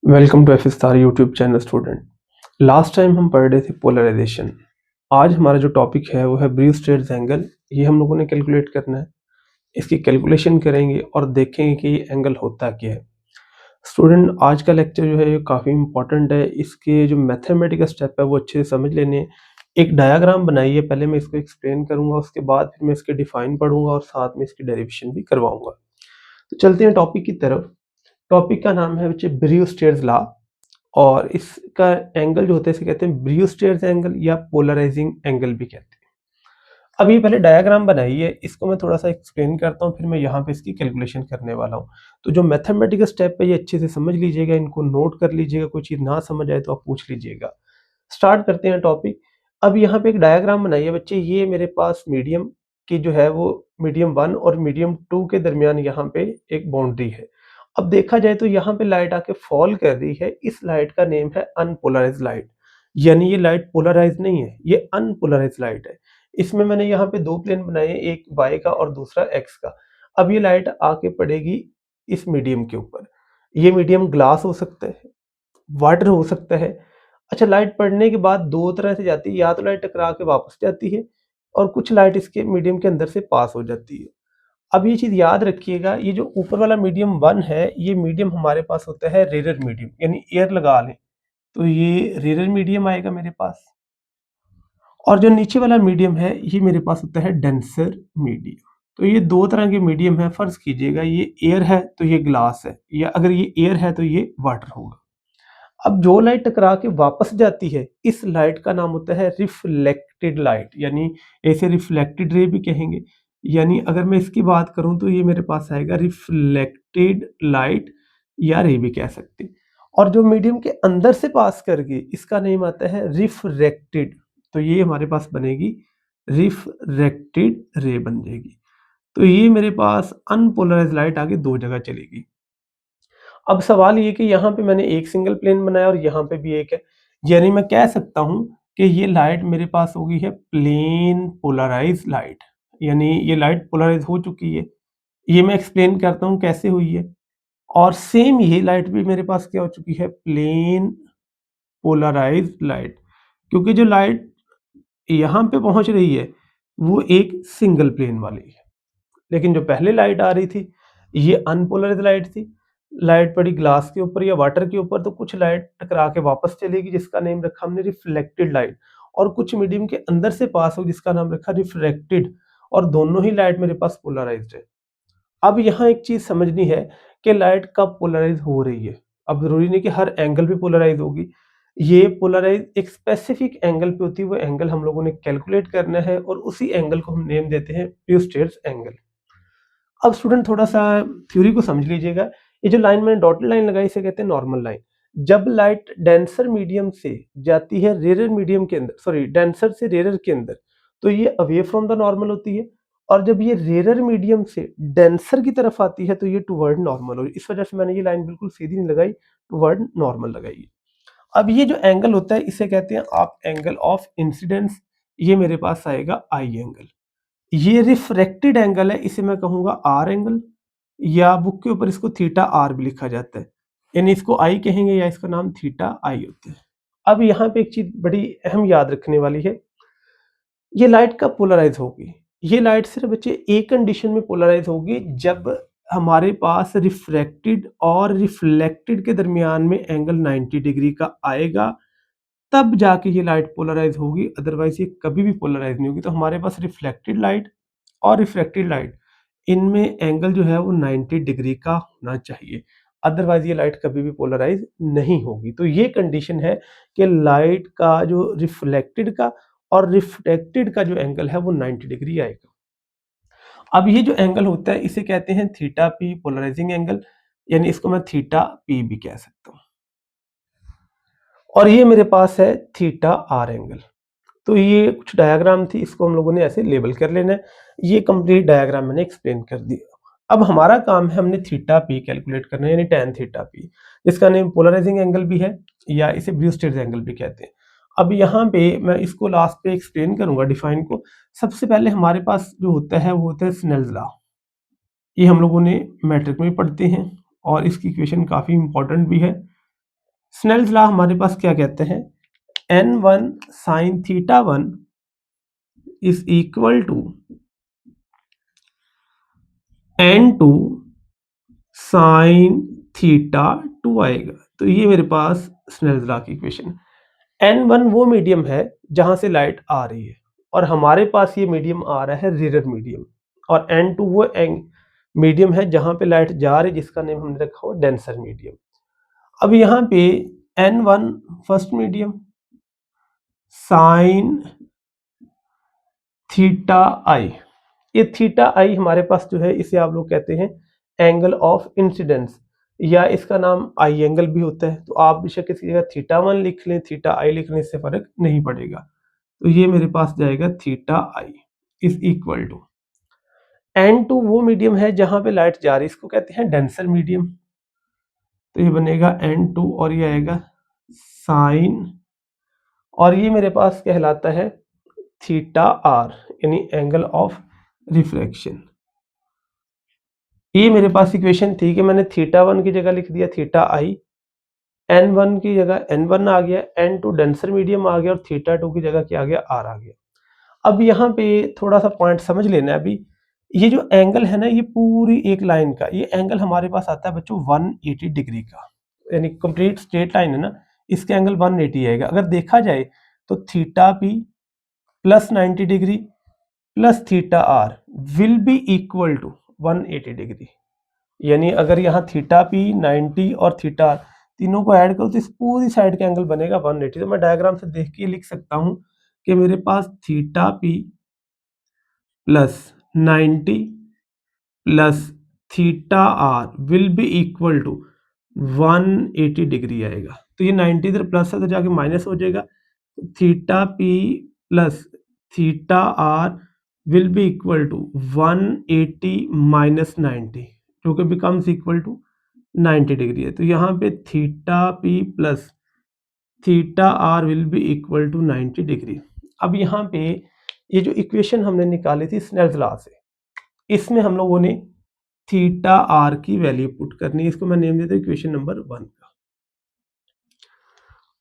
Welcome to F star YouTube channel student. Last time हम पढ़ रहे थे पोलराइजेशन। आज हमारा जो टॉपिक है वो है ब्रीव-स्ट्रेट्स एंगल। ये हम लोगों ने कैलकुलेट करना है। इसकी कैलकुलेशन करेंगे और देखेंगे कि ये एंगल होता क्या है। स्टूडेंट, आज का लेक्चर जो है ये काफ़ी इंपॉर्टेंट है। इसके जो मैथमेटिकल स्टेप है वो अच्छे से समझ लेने हैं। एक डायग्राम बनाइए, पहले मैं इसको एक्सप्लेन करूंगा, उसके बाद फिर मैं इसके डिफाइन पढ़ूंगा और साथ में इसकी डेरिवेशन भी करवाऊंगा। तो चलते हैं टॉपिक की तरफ। टॉपिक का नाम है बच्चे ब्रीव-स्ट्रेट्स लॉ और इसका एंगल जो होता है इसे कहते हैं ब्रीव-स्ट्रेट्स एंगल या पोलराइजिंग एंगल भी कहते हैं। अब ये पहले डायग्राम बनाइए, इसको मैं थोड़ा सा एक्सप्लेन करता हूँ, फिर मैं यहाँ पे इसकी कैलकुलेशन करने वाला हूँ। तो जो मैथमेटिकल स्टेप है ये अच्छे से समझ लीजिएगा, इनको नोट कर लीजिएगा, कोई चीज़ ना समझ आए तो आप पूछ लीजिएगा। स्टार्ट करते हैं टॉपिक। अब यहाँ पे एक डायग्राम बनाइए बच्चे, ये मेरे पास मीडियम की जो है वो मीडियम 1 और मीडियम 2 के दरमियान यहाँ पे एक बाउंड्री है। अब देखा जाए तो यहाँ पे लाइट आके फॉल कर रही है, इस लाइट का नेम है अनपोलराइज्ड लाइट। यानी ये लाइट पोलराइज्ड नहीं है, ये अनपोलराइज्ड लाइट है। इसमें मैंने यहाँ पे 2 प्लेन बनाए हैं, एक y का और दूसरा x का। अब ये लाइट आके पड़ेगी इस मीडियम के ऊपर। ये मीडियम ग्लास हो सकता है, वाटर हो सकता है। अच्छा, लाइट पड़ने के बाद 2 तरह से जाती है, या तो लाइट टकरा के वापस जाती है और कुछ लाइट इसके मीडियम के अंदर से पास हो जाती है। अब ये चीज़ याद रखिएगा, ये जो ऊपर वाला मीडियम 1 है, ये मीडियम हमारे पास होता है रेयर मीडियम, यानी एयर लगा लें तो ये रेयर मीडियम आएगा मेरे पास। और जो नीचे वाला मीडियम है ये मेरे पास होता है डेंसर मीडियम। तो ये 2 तरह के मीडियम है। फर्ज़ कीजिएगा ये एयर है तो ये ग्लास है, या अगर ये एयर है तो ये वाटर होगा। अब जो लाइट टकरा के वापस जाती है, इस लाइट का नाम होता है रिफ्लेक्टेड लाइट, यानी ऐसे रिफ्लेक्टेड रे भी कहेंगे। यानी अगर मैं इसकी बात करूं तो ये मेरे पास आएगा रिफ्लेक्टेड लाइट या रे भी कह सकते हैं। और जो मीडियम के अंदर से पास करके इसका नेम आता है रिफ्रैक्टेड, तो ये हमारे पास बनेगी रिफ्रैक्टेड रे बन जाएगी। तो ये मेरे पास अनपोलराइज्ड लाइट आगे 2 जगह चलेगी। अब सवाल ये कि यहाँ पे मैंने एक सिंगल प्लेन बनाया और यहाँ पे भी एक है, यानी मैं कह सकता हूँ कि ये लाइट मेरे पास हो गई है प्लेन पोलराइज लाइट, यानी ये लाइट पोलराइज हो चुकी है। ये मैं एक्सप्लेन करता हूँ कैसे हुई है। और सेम ये लाइट भी मेरे पास क्या हो चुकी है, प्लेन पोलराइज लाइट। क्योंकि जो लाइट यहाँ पे पहुंच रही है वो एक सिंगल प्लेन वाली है, लेकिन जो पहले लाइट आ रही थी ये अनपोलराइज्ड लाइट थी। लाइट पड़ी ग्लास के ऊपर या वाटर के ऊपर तो कुछ लाइट टकरा के वापस चलेगी जिसका नेम रखा हमने रिफ्लेक्टेड लाइट, और कुछ मीडियम के अंदर से पास हो जिसका नाम रखा रिफ्रैक्टेड। और दोनों ही लाइट मेरे पास पोलराइज्ड है। अब यहाँ एक चीज समझनी है कि लाइट कब पोलराइज हो रही है। अब जरूरी नहीं कि हर एंगल पे पोलराइज होगी। ये पोलराइज एक स्पेसिफिक एंगल पे होती है, वो एंगल हम लोगों ने कैलकुलेट करना है और उसी एंगल को हम नेम देते हैं ब्यूस्टेड्स एंगल। अब स्टूडेंट थोड़ा सा थ्योरी को समझ लीजिएगा। ये जो लाइन मैंने डॉटेड लाइन लगाई इसे कहते हैं नॉर्मल लाइन। जब लाइट डेंसर मीडियम से जाती है रेयर मीडियम के अंदर, सॉरी डेंसर से रेयर के अंदर, तो ये अवे फ्रॉम द नॉर्मल होती है। और जब ये रेयर मीडियम से डेंसर की तरफ आती है तो ये टुवर्ड नॉर्मल हो। इस वजह से मैंने ये लाइन बिल्कुल सीधी नहीं लगाई, टुवर्ड नॉर्मल लगाई है। अब ये जो एंगल होता है इसे कहते हैं आप एंगल ऑफ इंसिडेंस। ये मेरे पास आएगा आई एंगल। ये रिफ्रैक्टेड एंगल है, इसे मैं कहूंगा आर एंगल, या बुक के ऊपर इसको थीटा आर भी लिखा जाता है, यानी इसको आई कहेंगे या इसका नाम थीटा आई होता है। अब यहाँ पे एक चीज बड़ी अहम याद रखने वाली है, ये लाइट कब पोलराइज होगी। ये लाइट सिर्फ बच्चे एक कंडीशन में पोलराइज होगी, जब हमारे पास रिफ्रैक्टेड और रिफ्लेक्टेड के दरमियान में एंगल 90 डिग्री का आएगा, तब जाके ये लाइट पोलराइज होगी, अदरवाइज ये कभी भी पोलराइज नहीं होगी। तो हमारे पास रिफ्लेक्टेड लाइट और रिफ्रैक्टेड लाइट, इनमें एंगल जो है वो 90 डिग्री का होना चाहिए, अदरवाइज ये लाइट कभी भी पोलराइज नहीं होगी। तो ये कंडीशन है कि लाइट का जो रिफ्लेक्टेड का और रिफ्रैक्टेड का जो एंगल है वो 90 डिग्री आएगा। अब ये जो एंगल होता है इसे कहते हैं थीटा पी पोलराइजिंग एंगल, यानी इसको मैं थीटा पी भी कह सकता हूँ। और ये मेरे पास है थीटा आर एंगल। तो ये कुछ डायग्राम थी, इसको हम लोगों ने ऐसे लेबल कर लेना है। ये कंप्लीट डायग्राम मैंने एक्सप्लेन कर दिया। अब हमारा काम है, हमने थीटा पी कैलकुलेट करना है, यानी tan थीटा पी, जिसका नेम पोलराइजिंग एंगल भी है या इसे ब्रूस्टर्स एंगल भी कहते हैं। अब यहाँ पे मैं इसको लास्ट पे एक्सप्लेन करूंगा डिफाइन को। सबसे पहले हमारे पास जो होता है वो होता है स्नेल्स लॉ। ये हम लोगों ने मैट्रिक में पढ़ते हैं और इसकी इक्वेशन काफी इंपॉर्टेंट भी है। स्नेल्स लॉ हमारे पास क्या कहते हैं, n1 sine theta 1 is equal to n2 sine theta 2 आएगा। तो ये मेरे पास स्नेल्स लॉ की इक्वेशन। n1 वो मीडियम है जहां से लाइट आ रही है और हमारे पास ये मीडियम आ रहा है रियर मीडियम, और n2 वो मीडियम है जहां पे लाइट जा रही है जिसका नेम हमने रखा हुआ डेंसर मीडियम। अब यहाँ पे n1 first medium sine theta I, ये थीटा आई हमारे पास जो है इसे आप लोग कहते हैं एंगल ऑफ इंसिडेंस, या इसका नाम आई एंगल भी होता है। तो आप बेशक किसी जगह थीटा 1 लिख लें, थीटा आई लिख लें, इससे फर्क नहीं पड़ेगा। तो ये मेरे पास जाएगा theta I is equal to n2 वो मीडियम है जहां पे लाइट जा रही है, इसको कहते हैं डेंसर मीडियम। तो ये बनेगा n2 और ये आएगा साइन, और ये मेरे पास कहलाता है थीटा आर यानी एंगल ऑफ रिफ्रैक्शन। ये मेरे पास इक्वेशन थी कि मैंने थीटा 1 की जगह लिख दिया थीटा आई, n1 की जगह n1 आ गया, n2 डेंसर मीडियम आ गया और थीटा 2 की जगह क्या आ गया, आर आ गया। अब यहाँ पे थोड़ा सा पॉइंट समझ लेना है अभी, ये जो एंगल है ना ये पूरी एक लाइन का, ये एंगल हमारे पास आता है बच्चों 180 डिग्री का, यानी कंप्लीट स्ट्रेट लाइन है ना, इसका एंगल 180 आएगा। अगर देखा जाए तो theta P plus 90 degree plus theta R will be equal to 180 degree, यानी अगर यहाँ थीटा पी 90 और थीटा आर तीनों को ऐड करो तो इस पूरी साइड का एंगल बनेगा 180। तो मैं डायग्राम से देख के लिख सकता हूँ कि मेरे पास theta P plus 90 plus theta R will be equal to 180 degree आएगा। तो ये 90 इधर प्लस है तो जाके माइनस हो जाएगा, theta P plus theta R will be equal to 180 minus 90 जो कि बिकम्स इक्वल टू 90 डिग्री है। तो यहाँ पे theta P plus theta R will be equal to 90 degree. अब यहाँ पे ये जो इक्वेशन हमने निकाली थी स्नेल्स लॉ से, इसमें हम लोगों ने थीटा आर की वैल्यू पुट करनी है, इसको मैं नेम देता हूँ इक्वेशन नंबर 1 का।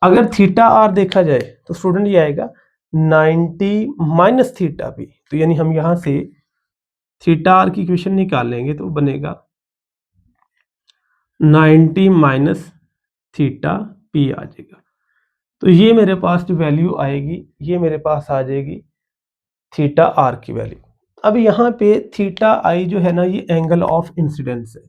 अगर थीटा आर देखा जाए तो स्टूडेंट ये आएगा 90 माइनस थीटा पी, तो यानी हम यहां से थीटा आर की इक्वेशन निकाल लेंगे तो बनेगा 90 माइनस थीटा पी आ जाएगा। तो ये मेरे पास जो वैल्यू आएगी ये मेरे पास आ जाएगी थीटा आर की वैल्यू। अब यहाँ पे थीटा आई जो है ना ये एंगल ऑफ इंसिडेंस है,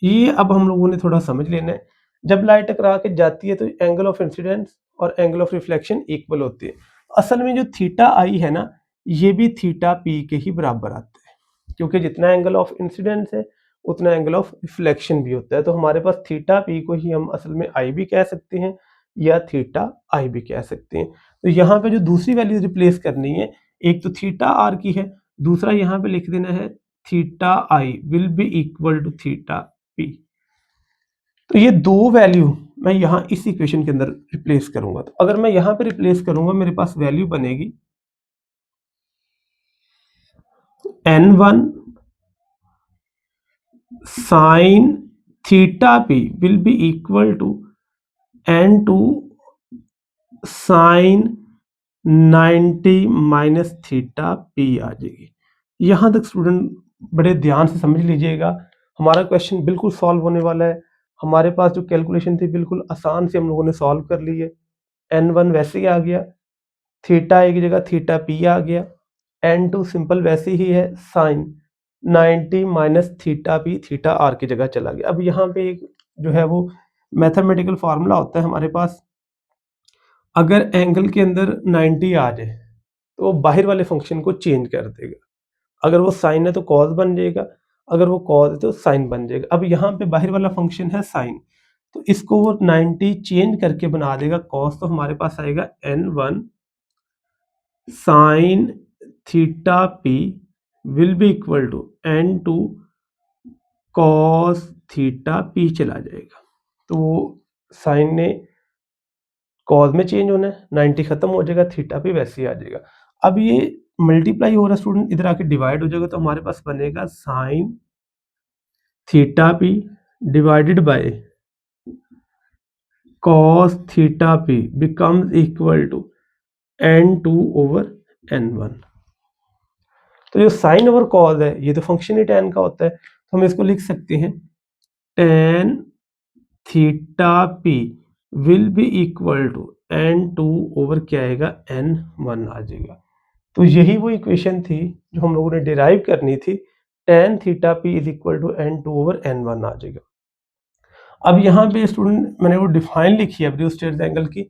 ये अब हम लोगों ने थोड़ा समझ लेना है। जब लाइट टकरा के जाती है तो एंगल ऑफ इंसिडेंस और एंगल ऑफ रिफ्लेक्शन इक्वल होती है। असल में जो थीटा आई है ना ये भी थीटा पी के ही बराबर आता है, क्योंकि जितना एंगल ऑफ इंसिडेंस है उतना एंगल ऑफ रिफ्लेक्शन भी होता है। तो हमारे पास थीटा पी को ही हम असल में आई भी कह सकते हैं या थीटा आई भी कह सकते हैं। तो यहाँ पे जो दूसरी वैल्यू रिप्लेस करनी है, एक तो थीटा आर की है, दूसरा यहाँ पे लिख देना है theta I will be equal to theta P. तो ये दो वैल्यू मैं यहाँ इस इक्वेशन के अंदर रिप्लेस करूंगा। तो अगर मैं यहाँ पे रिप्लेस करूंगा मेरे पास वैल्यू बनेगी n1 sine theta P will be equal to n2 sine 90 minus theta P आ जाएगी। यहाँ तक स्टूडेंट बड़े ध्यान से समझ लीजिएगा, हमारा क्वेश्चन बिल्कुल सॉल्व होने वाला है। हमारे पास जो कैलकुलेशन थी बिल्कुल आसान से हम लोगों ने सॉल्व कर ली है। n1 वैसे ही आ गया, थीटा एक जगह थीटा पी आ गया, n2 सिंपल वैसे ही है sine 90 minus theta P theta R की जगह चला गया। अब यहाँ पे एक जो है वो मैथमेटिकल फार्मूला होता है हमारे पास, अगर एंगल के अंदर 90 आ जाए तो वो बाहर वाले फंक्शन को चेंज कर देगा। अगर वो साइन है तो कॉस बन जाएगा, अगर वो कॉस है तो साइन बन जाएगा। अब यहाँ पे बाहर वाला फंक्शन है साइन, तो इसको वो 90 चेंज करके बना देगा कॉस, तो हमारे पास आएगा n1 sine theta P will be equal to n2 cos theta P चला जाएगा। तो साइन ने कॉस में चेंज होना है, 90 खत्म हो जाएगा, थीटा पे वैसे ही आ जाएगा। अब ये मल्टीप्लाई हो रहा है स्टूडेंट, इधर आके डिवाइड हो जाएगा, तो हमारे पास बनेगा sign theta P divided by cos theta p becomes equal to n2 over n1। तो जो साइन ओवर कॉज है ये तो फंक्शन ही tan का होता है, तो हम इसको लिख सकते हैं tan theta p will be equal to n2 over क्या आएगा n1 आ जाएगा। तो यही वो इक्वेशन थी जो हम लोगों ने डिराइव करनी थी, tan theta p is equal to n2 over n1 आ जाएगा। अब यहाँ पे स्टूडेंट मैंने वो डिफाइन लिखी है ब्रूस स्ट्रेट एंगल की,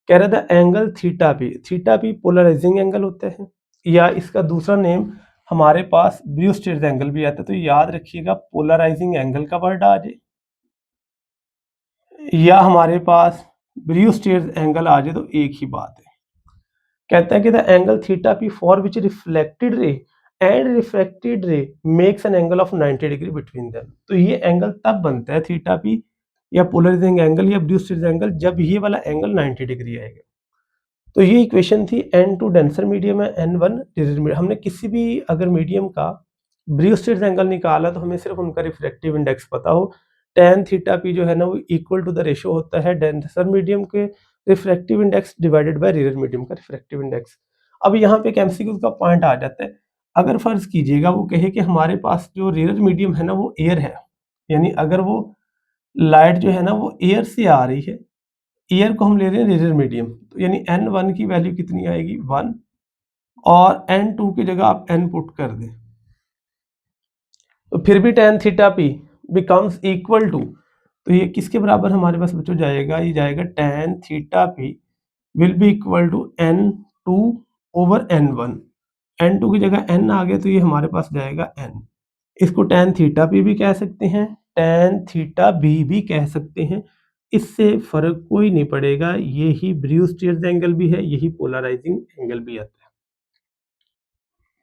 कह रहा था angle theta P polarising angle होता है, या इसका दूसरा नेम हमारे पास ब्रूस स्ट्रेट एंगल भी आता है। तो याद रखिएगा पोलराइजिंग एंगल का वर्ड आ जाए या हमारे पास ब्रूस स्ट्रेट एंगल आ जाए तो एक ही बात है। कहता है कि the angle theta P for which reflected ray and refracted रे makes an angle of 90 degree between them. तो ये एंगल तब बनता है थीटा पी या पोलराइजिंग एंगल या ब्रूस स्ट्रेट एंगल जब ये वाला एंगल 90 डिग्री आएगा। तो ये इक्वेशन थी n2 डेंसर मीडियम है n1 रिजिड मीडियम। हमने किसी भी अगर मीडियम का ब्रूस स्ट्रेट एंगल निकाला तो हमें सिर्फ उनका रिफ्रैक्टिव इंडेक्स पता हो। tan थीटा पी जो है ना वो इक्वल टू द रेशियो होता है डेंसर मीडियम के refractive index divided by rigid medium का रिफ्रैक्टिव इंडेक्स। अब यहाँ पे एक एमसीक्यू का पॉइंट आ जाता है, अगर फर्ज कीजिएगा वो कहे कि हमारे पास जो रिजिड मीडियम है ना वो एयर है, यानी अगर वो लाइट जो है ना वो एयर से आ रही है, एयर को हम ले रहे हैं रिजिड मीडियम, तो यानी n1 की वैल्यू कितनी आएगी 1, और n2 की जगह आप n पुट कर दें तो फिर भी tan theta p becomes equal to, तो ये किसके बराबर हमारे पास बच्चों जाएगा, ये जाएगा tan theta p will be equal to n2 over n1। n2 की जगह n आ गया तो ये हमारे पास जाएगा n। इसको tan थीटा p भी कह सकते हैं, tan थीटा b भी कह सकते हैं, इससे फर्क कोई नहीं पड़ेगा। यही ब्रूस स्ट्रेट एंगल भी है, यही पोलराइजिंग एंगल भी आता है।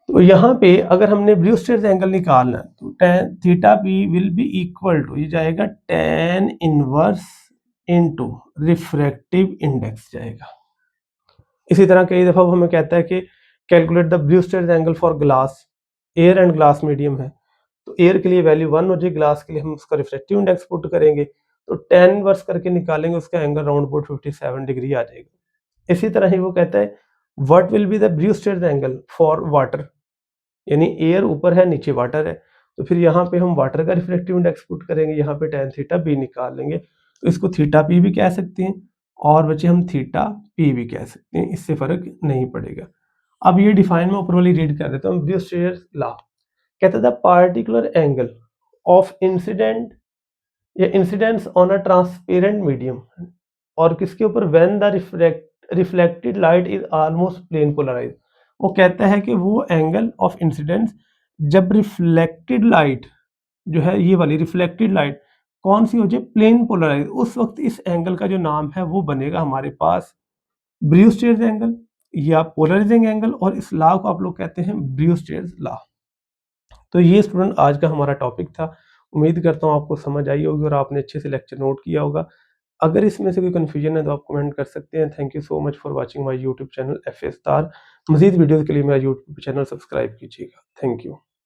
तो यहाँ पे अगर हमने ब्रूस स्ट्रेट एंगल निकालना है तो tan theta p will be equal to, ये जाएगा tan inverse into refractive index जाएगा। इसी तरह कई दफा वो हमें कहता है कि calculate the Bruce straight angle for glass, air and glass medium है, तो एयर के लिए वैल्यू 1 हो जाएगी, ग्लास के लिए हम उसका रिफ्रैक्टिव इंडेक्स पुट करेंगे तो tan इनवर्स करके निकालेंगे, उसका एंगल राउंड अबाउट 57 डिग्री आ जाएगा। इसी तरह ही वो कहता है what will be the Bruce straight angle for water, यानी एयर ऊपर है नीचे वाटर है, तो फिर यहाँ पे हम वाटर का रिफ्रैक्टिव इंडेक्स पुट करेंगे, यहाँ पे tan थीटा b निकाल लेंगे, तो इसको थीटा p भी कह सकते हैं और बच्चे हम थीटा p भी कह सकते हैं, इससे फर्क नहीं पड़ेगा। अब ये डिफाइन में ऊपर वाली रीड कर देता हूँ, ब्रूस स्ट्रेट लॉ कहता है the particular angle of incident या incidence on a transparent medium, और किसके ऊपर, when the reflected light is almost plane polarise. वो कहता है कि वो एंगल ऑफ इंसिडेंस जब रिफ्लेक्टेड लाइट जो है, ये वाली रिफ्लेक्टेड लाइट कौन सी हो जाए, प्लेन पोलराइज, उस वक्त इस एंगल का जो नाम है वो बनेगा हमारे पास ब्रूस स्ट्रेट एंगल या पोलराइजिंग एंगल, और इस लॉ को आप लोग कहते हैं ब्रूस स्ट्रेट लॉ। तो ये स्टूडेंट आज का हमारा टॉपिक था। उम्मीद करता हूँ आपको समझ आई होगी और आपने अच्छे से लेक्चर नोट किया होगा। अगर इसमें से कोई कन्फ्यूजन है तो आप कमेंट कर सकते हैं। Thank you so much for watching my YouTube channel FA star. मज़ीद वीडियोज़ के लिए मेरा यूट्यूब चैनल सब्सक्राइब कीजिएगा। Thank you.